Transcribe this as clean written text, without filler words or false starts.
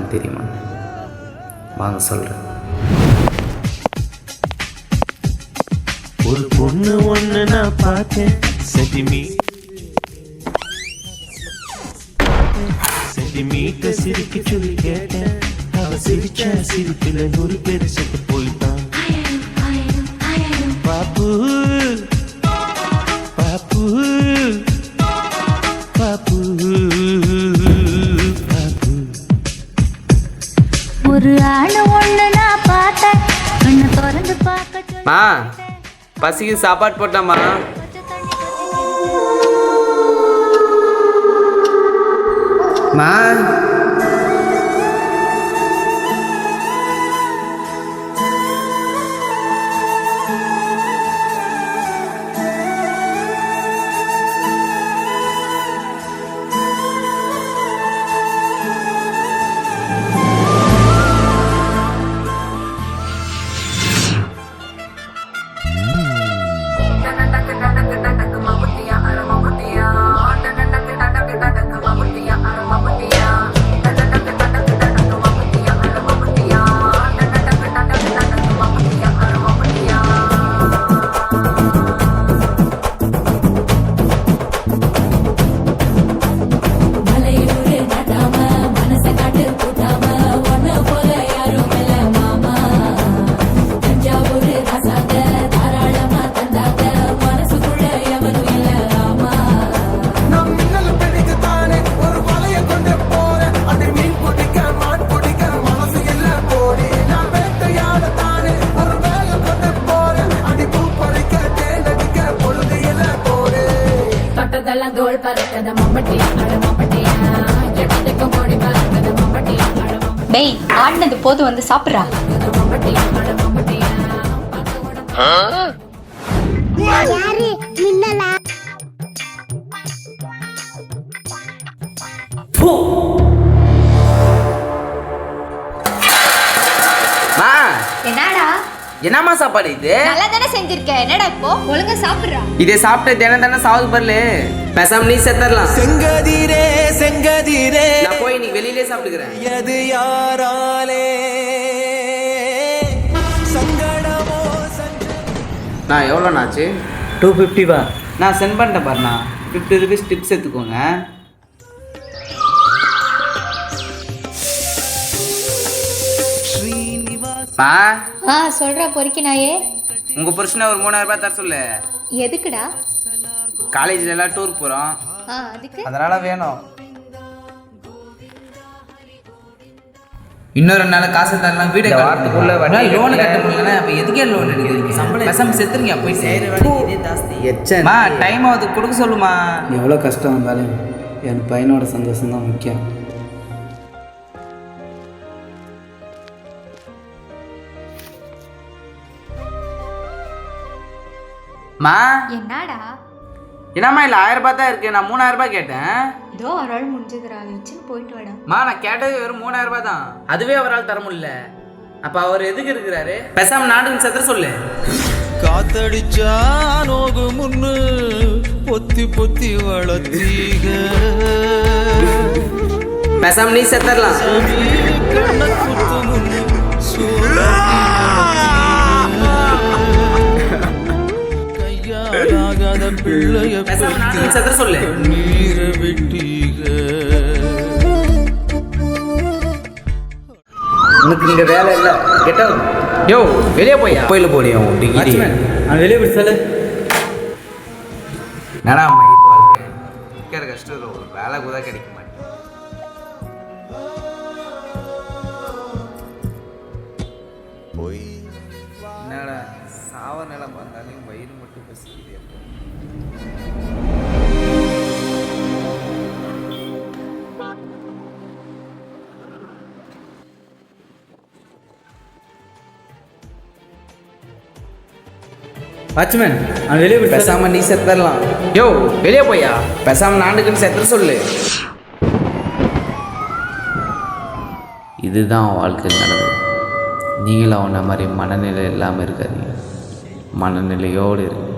யாருன்னு தெரியுமா? வாங்க சொல்கிறேன். ஒரு பொண்ணு ஒன்று நான் பார்த்தேன், சென்டிமீட்டர் சிரிக்க சொல்லி கேட்டேன். அவ சிரிச்ச சிரிப்பில் ஒரு பேர் செத்து போயிட்டான். பாப்பு பாப்பு பாப்பு பாப்பு. ஒரு ஆணு ஒண்ணு நான் பார்த்தேன், கண்ணு திறந்து பார்க்க. மா பசிக்கு சாப்பாடு போட்டாமா? மா டேய், ஆடினது போது வந்து சாப்பிட்றா. என்னடா என்னம்மா சாப்பாடு இது? நல்லா தானே செஞ்சிருக்க, என்னடா இப்போ ஒழுங்கா சாப்பிட்றா. இதை சாப்பிட்டு தினம் தானே சாவது பரல. பேசாம நீ செத்தரலாம். செங்கதிரே செங்கதிரே, நான் போய் நீ வெளியிலே சாப்பிட்டுக்கிறேன். எது யாராலே சங்கடமோ நான் எவ்வளோ நாச்சு? 250 வா. நான் சென்ட் பண்ணிட்டேன் பாருண்ணா. 50 rupees டிப்ஸ் எடுத்துக்கோங்க. சொல்றா பொறுக்கி நாயே. உங்க புருஷனை ஒரு 3000 ரூபாய் தர சொல்லு. எதுக்குடா? காலேஜ்ல எல்லாம் டூர் போறோம், அதுக்கு அதனால வேணும். இன்னொரு நாள் காசு தரலாம். வீடு வாரத்துக்குள்ள லோன் கட்ட முடியலன்னா அப்ப எதுக்கே லோன் எடுக்கிறீங்க? சம்பளம் பேசாம செத்துருங்க. போய் செய்யற வேலை இதே ஜாஸ்தி. எச்சமா டைம் ஆகுது, கொடுக்க சொல்லுமா. எவ்வளோ கஷ்டம் வந்தாலும் என் பையனோட சந்தோஷம் தான் முக்கியம். மா என்னடா? என்னம்மா இல்லை 1000 ரூபாய் தான் இருக்கு. நான் 3000 ரூபாய் கேட்டேன். இதோ ஒரு ஆள் முடிஞ்சதுரா, வச்சுன்னு போயிட்டு வாடா. மா நான் கேட்டது வெறும் 3000 ரூபாய் தான். அதுவே அவரால் தர முடியல. அப்ப அவர் எதுக்கு இருக்கிறாரு? பேசாம நாடுன்னு செத்துற சொல்லு. காத்தடிச்சா நோகு முன்னு பொத்தி பொத்தி வளர்த்தீக. பேசாம நீ செத்தரலாம். கையாலாகாத பிள்ளைய செத்துற சொல்லு. நீர விட்டீக. உனக்கு இங்க வேலை இல்லை. கெட்ட யோ வெளியே போய் கோயில போடியா டிகிரி. நான் வெளியே போய் சொல்லு. என்னடா மயிர் வாழ்க்கை இருக்கிற கஷ்டம். ஒரு வேலை கூட கிடைக்க மாட்டேன். என்னடா சாவ நிலம் வந்தாலும் வயிறு மட்டும் பசிக்குது. வாட்ச்மேன், நான் வெளியே போய் பேசாம நீ செத்துடலாம். யோ வெளியே போயா. பேசாம நாண்டுக்குன்னு செத்துற சொல்லு. இதுதான் வாழ்க்கையில் நடந்தது. நீங்களும் அவனை மாதிரி மனநிலை இல்லாமல் இருக்காதீங்க. மனநிலையோடு இருக்கு.